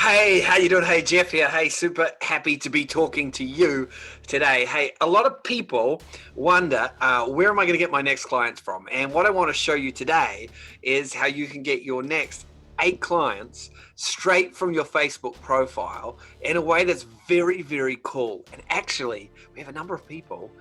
Hey, how you doing? Hey, Jeff here. Hey, super happy to be talking to you today. Hey, a lot of people wonder where am I going to get my next clients from? And what I want to show you today is how you can get your next 8 clients straight from your Facebook profile in a way that's very, very cool. And actually, we have a number of people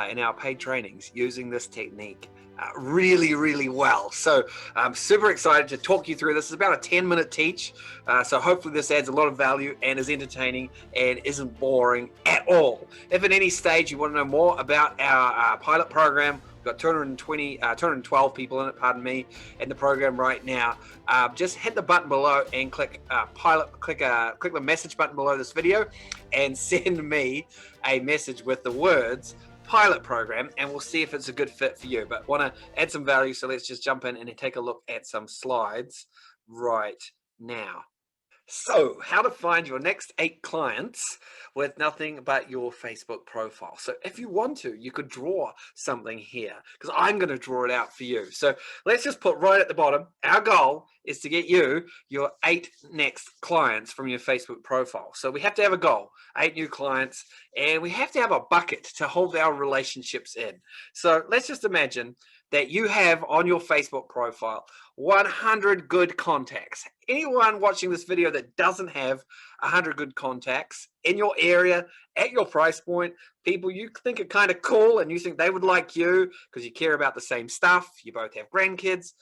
in our paid trainings using this technique really, really well. So I'm super excited to talk you through this. It's about a 10-minute teach. So hopefully this adds a lot of value and is entertaining and isn't boring at all. If at any stage you want to know more about our pilot program, we've got 212 people in it, pardon me, in the program right now. Just hit the button below and click the message button below this video and send me a message with the words pilot program, and we'll see if it's a good fit for you. But want to add some value, so let's just jump in and take a look at some slides right now. So, how to find your next 8 clients with nothing but your Facebook profile. So, if you want to, you could draw something here because I'm going to draw it out for you. So, let's just put right at the bottom, our goal is to get you your 8 next clients from your Facebook profile. So, we have to have a goal, 8 new clients, and we have to have a bucket to hold our relationships in. So, let's just imagine that you have on your Facebook profile 100 good contacts. Anyone watching this video that doesn't have 100 good contacts in your area, at your price point, people you think are kind of cool and you think they would like you because you care about the same stuff, you both have grandkids,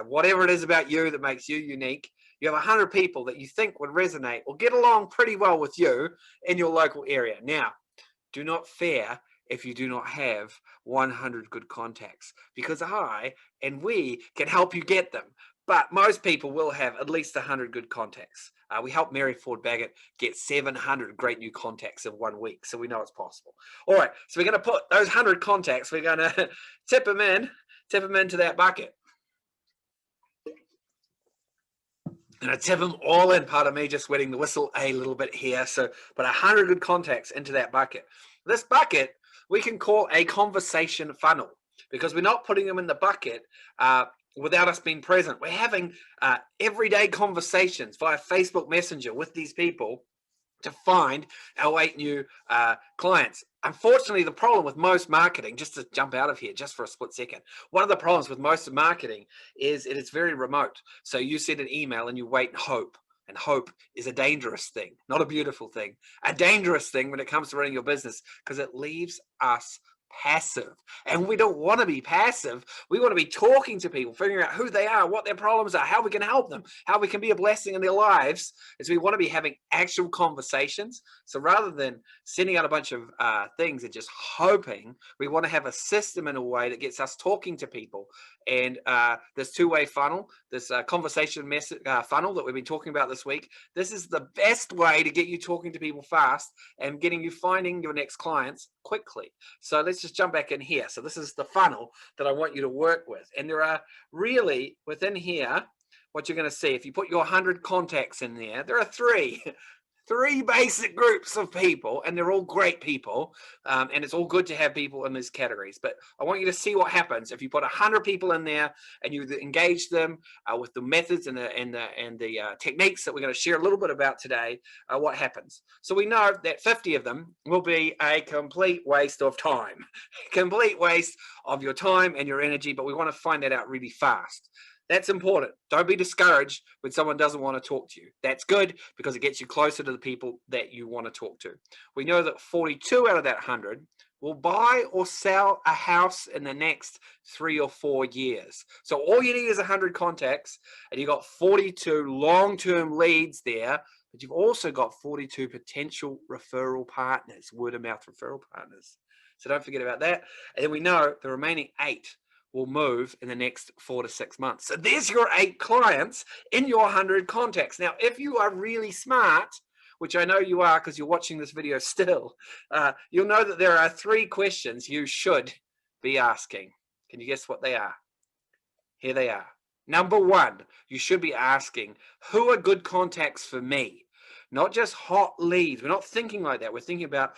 whatever it is about you that makes you unique, you have 100 people that you think would resonate or get along pretty well with you in your local area. Now, do not fear if you do not have 100 good contacts, because I and we can help you get them. But most people will have at least 100 good contacts. We helped Mary Ford Baggett get 700 great new contacts in 1 week, so we know it's possible. All right, so we're going to put those 100 contacts, we're going to tip them into that bucket. And I tip them all in, part of me just wetting the whistle a little bit here. So put 100 good contacts into that bucket. This bucket we can call a conversation funnel because we're not putting them in the bucket without us being present. We're having everyday conversations via Facebook Messenger with these people to find our 8 new clients. Unfortunately, the problem with most marketing, just to jump out of here just for a split second, one of the problems with most of marketing is it's very remote. So you send an email and you wait and hope. And hope is a dangerous thing, not a beautiful thing. A dangerous thing when it comes to running your business because it leaves us passive. And we don't want to be passive. We want to be talking to people, figuring out who they are, what their problems are, how we can help them, how we can be a blessing in their lives. Is we want to be having actual conversations. So rather than sending out a bunch of things and just hoping, we want to have a system in a way that gets us talking to people. And this two-way funnel, this conversation funnel that we've been talking about this week, this is the best way to get you talking to people fast and getting you finding your next clients quickly. So let's just jump back in here. So this is the funnel that I want you to work with. And there are really within here, what you're going to see, if you put your 100 contacts in there are three basic groups of people, and they're all great people, and it's all good to have people in these categories. But I want you to see what happens if you put 100 people in there and you engage them with the methods and the techniques that we're going to share a little bit about today. What happens? So we know that 50 of them will be a complete waste of time, complete waste of your time and your energy. But we want to find that out really fast. That's important. Don't be discouraged when someone doesn't want to talk to you. That's good because it gets you closer to the people that you want to talk to. We know that 42 out of that 100 will buy or sell a house in the next 3 or 4 years. So all you need is 100 contacts, and you've got 42 long-term leads there, but you've also got 42 potential referral partners, word-of-mouth referral partners. So don't forget about that. And then we know the remaining 8 will move in the next 4 to 6 months. So there's your 8 clients in your 100 contacts. Now, if you are really smart, which I know you are because you're watching this video still, you'll know that there are 3 questions you should be asking. Can you guess what they are? Here they are. Number 1, you should be asking, who are good contacts for me? Not just hot leads. We're not thinking like that. We're thinking about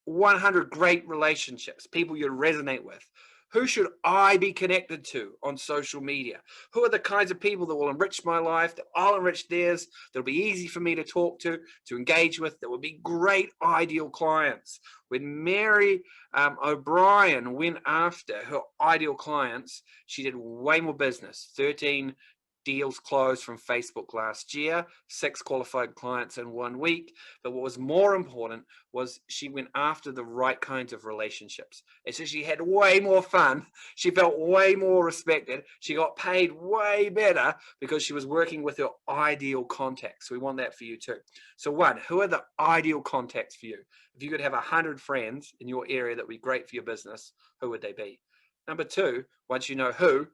100 great relationships, people you resonate with. Who should I be connected to on social media? Who are the kinds of people that will enrich my life, that I'll enrich theirs, that'll be easy for me to talk to engage with, that would be great ideal clients? When Mary O'Brien went after her ideal clients, she did way more business. 13 deals closed from Facebook last year, 6 qualified clients in 1 week. But what was more important was she went after the right kinds of relationships. And so she had way more fun. She felt way more respected. She got paid way better because she was working with her ideal contacts. We want that for you too. So 1, who are the ideal contacts for you? If you could have 100 friends in your area that would be great for your business, who would they be? Number 2, once you know who,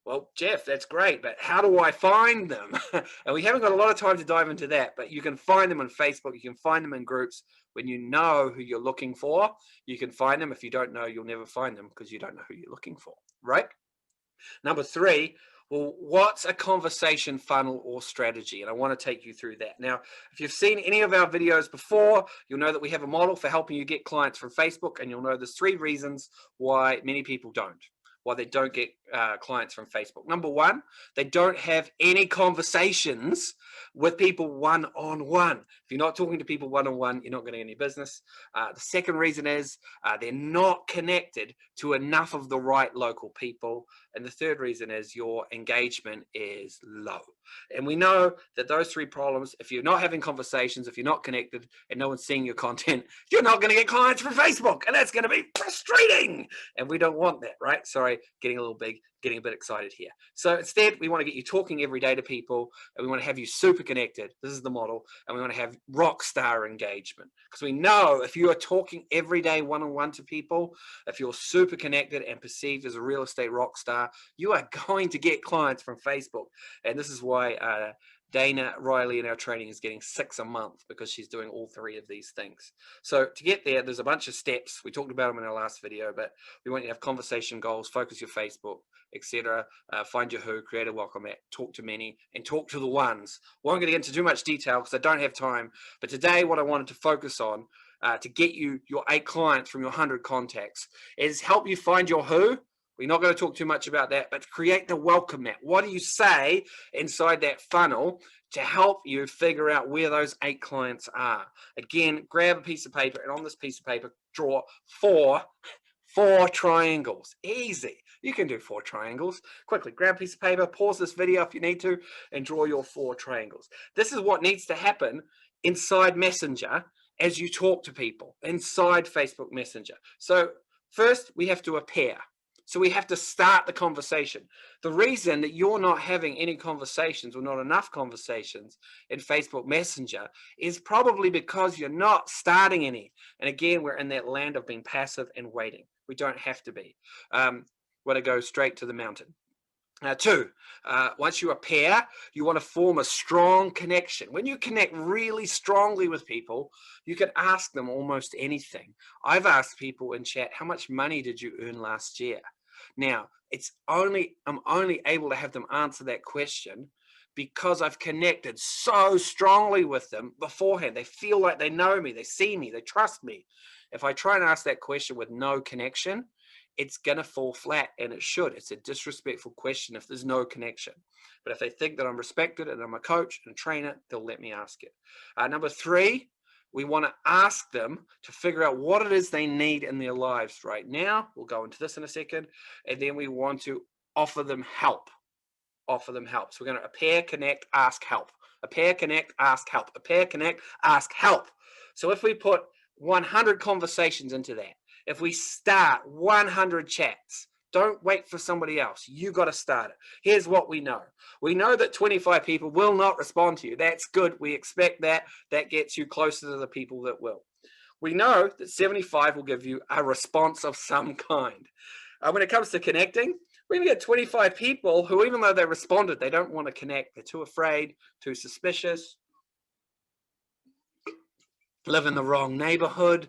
well, Jeff, that's great, but how do I find them? And we haven't got a lot of time to dive into that, but you can find them on Facebook. You can find them in groups. When you know who you're looking for, you can find them. If you don't know, you'll never find them because you don't know who you're looking for, right? Number 3, well, what's a conversation funnel or strategy? And I want to take you through that. Now, if you've seen any of our videos before, you'll know that we have a model for helping you get clients from Facebook, and you'll know there's 3 reasons why many people don't. Why they don't get clients from Facebook. Number 1, they don't have any conversations with people one-on-one. If you're not talking to people one-on-one, you're not getting any business. The second reason is they're not connected to enough of the right local people. And the third reason is your engagement is low. And we know that those 3 problems, if you're not having conversations, if you're not connected and no one's seeing your content, you're not going to get clients from Facebook. And that's going to be frustrating. And we don't want that, right? Sorry, getting a little big, getting a bit excited here. So instead, we want to get you talking every day to people, and we want to have you super connected. This is the model. And we want to have rock star engagement, because we know if you are talking every day one-on-one to people, if you're super connected and perceived as a real estate rock star, you are going to get clients from Facebook. And this is why Dana Riley in our training is getting 6 a month, because she's doing all 3 of these things. So to get there, there's a bunch of steps. We talked about them in our last video, but we want you to have conversation goals, focus your Facebook, etc. Find your who, create a welcome mat, talk to many, and talk to the ones. Well, I'm going to get into too much detail because I don't have time. But today, what I wanted to focus on to get you your 8 clients from your 100 contacts is help you find your who. We're not going to talk too much about that, but create the welcome mat. What do you say inside that funnel to help you figure out where those 8 clients are? Again, grab a piece of paper, and on this piece of paper, draw 4 triangles. Easy. You can do 4 triangles. Quickly, grab a piece of paper, pause this video if you need to, and draw your 4 triangles. This is what needs to happen inside Messenger as you talk to people, inside Facebook Messenger. So first, we have to appear. So we have to start the conversation. The reason that you're not having any conversations, or not enough conversations in Facebook Messenger, is probably because you're not starting any. And again, we're in that land of being passive and waiting. We don't have to be. Want to go straight to the mountain. 2, once you appear, you want to form a strong connection. When you connect really strongly with people, you can ask them almost anything. I've asked people in chat, how much money did you earn last year? Now, I'm only able to have them answer that question because I've connected so strongly with them beforehand. They feel like they know me, they see me, they trust me. If I try and ask that question with no connection, it's going to fall flat, and it should. It's a disrespectful question if there's no connection. But if they think that I'm respected and I'm a coach and a trainer, they'll let me ask it. Number 3, we want to ask them to figure out what it is they need in their lives right now. We'll go into this in a second. And then we want to offer them help. Offer them help. So we're going to appear, connect, ask, help. Appear, connect, ask, help. Appear, connect, ask, help. So if we put 100 conversations into that, if we start 100 chats, don't wait for somebody else. You got to start it. Here's what we know. We know that 25 people will not respond to you. That's good. We expect that. That gets you closer to the people that will. We know that 75 will give you a response of some kind. When it comes to connecting, we're going to get 25 people who, even though they responded, they don't want to connect. They're too afraid, too suspicious, live in the wrong neighborhood,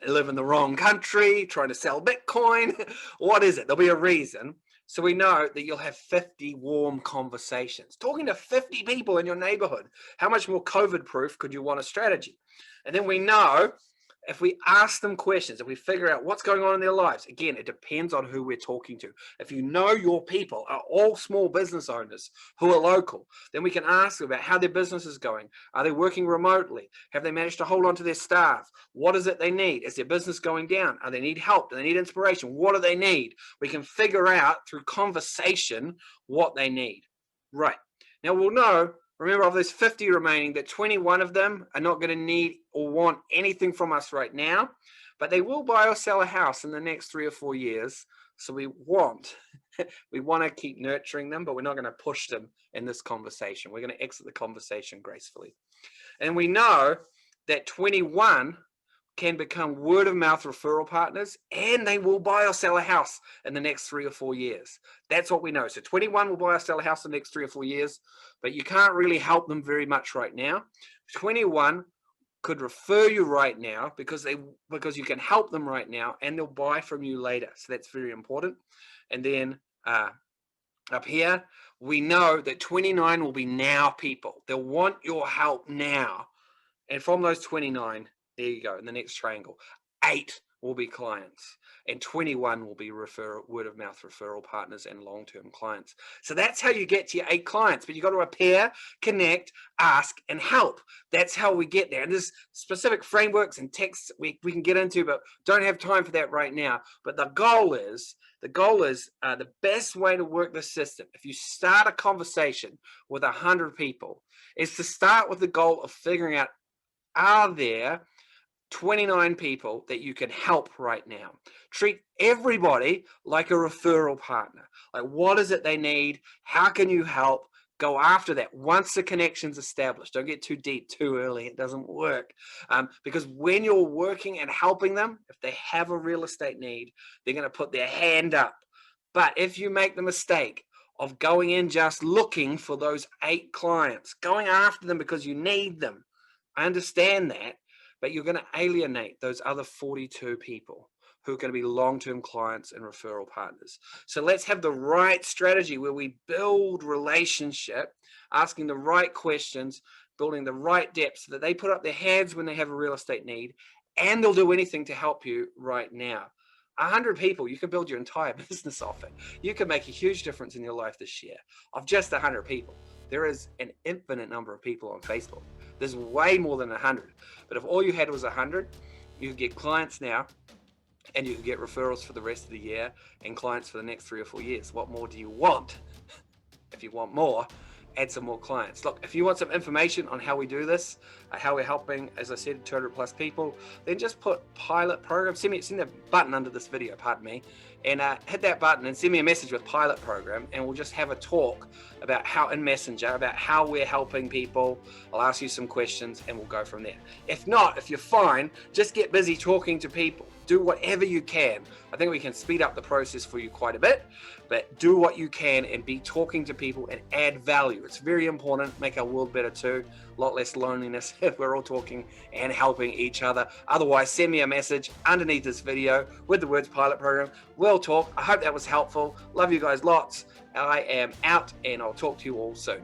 live in the wrong country, trying to sell Bitcoin. What is it? There'll be a reason. So we know that you'll have 50 warm conversations. Talking to 50 people in your neighborhood. How much more COVID-proof could you want a strategy? And then we know if we ask them questions, if we figure out what's going on in their lives, again, it depends on who we're talking to. If you know your people are all small business owners who are local, then we can ask them about how their business is going. Are they working remotely? Have they managed to hold on to their staff? What is it they need? Is their business going down? Do they need help? Do they need inspiration? What do they need? We can figure out through conversation what they need. Right. Now we'll know, remember, of those 50 remaining, that 21 of them are not going to need or want anything from us right now, but they will buy or sell a house in the next 3 or 4 years. So we want to keep nurturing them, but we're not going to push them in this conversation. We're going to exit the conversation gracefully. And we know that 21 can become word of mouth referral partners, and they will buy or sell a house in the next 3 or 4 years. That's what we know. So 21 will buy or sell a house in the next 3 or 4 years, but you can't really help them very much right now. 21 could refer you right now because you can help them right now, and they'll buy from you later. So that's very important. And then up here, we know that 29 will be now people. They'll want your help now. And from those 29, there you go, in the next triangle, 8 will be clients, and 21 will be word of mouth referral partners and long-term clients. So that's how you get to your 8 clients, but you've got to repair, connect, ask, and help. That's how we get there. And there's specific frameworks and texts we can get into, but don't have time for that right now. But the goal is the best way to work the system, if you start a conversation with 100 people, is to start with the goal of figuring out, are there 29 people that you can help right now? Treat everybody like a referral partner. Like, what is it they need? How can you help? Go after that once the connection's established. Don't get too deep too early. It doesn't work. Because when you're working and helping them, if they have a real estate need, they're going to put their hand up. But if you make the mistake of going in just looking for those 8 clients, going after them because you need them, I understand that, but you're going to alienate those other 42 people who are going to be long-term clients and referral partners. So let's have the right strategy where we build relationship, asking the right questions, building the right depth so that they put up their hands when they have a real estate need, and they'll do anything to help you right now. 100 people, you can build your entire business off it. You can make a huge difference in your life this year of just 100 people. There is an infinite number of people on Facebook. There's way more than 100. But if all you had was 100, you could get clients now, and you could get referrals for the rest of the year and clients for the next 3 or 4 years. What more do you want? If you want more, add some more clients. Look, if you want some information on how we do this, how we're helping, as I said, 200 plus people, then just put pilot program, send the button under this video, pardon me, and hit that button and send me a message with pilot program, and we'll just have a talk about how in Messenger, about how we're helping people. I'll ask you some questions and we'll go from there. If not, if you're fine, just get busy talking to people. Do whatever you can. I think we can speed up the process for you quite a bit, but do what you can and be talking to people and add value. It's very important. Make our world better too. A lot less loneliness if we're all talking and helping each other. Otherwise, send me a message underneath this video with the words pilot program. We'll talk. I hope that was helpful. Love you guys lots. I am out, and I'll talk to you all soon.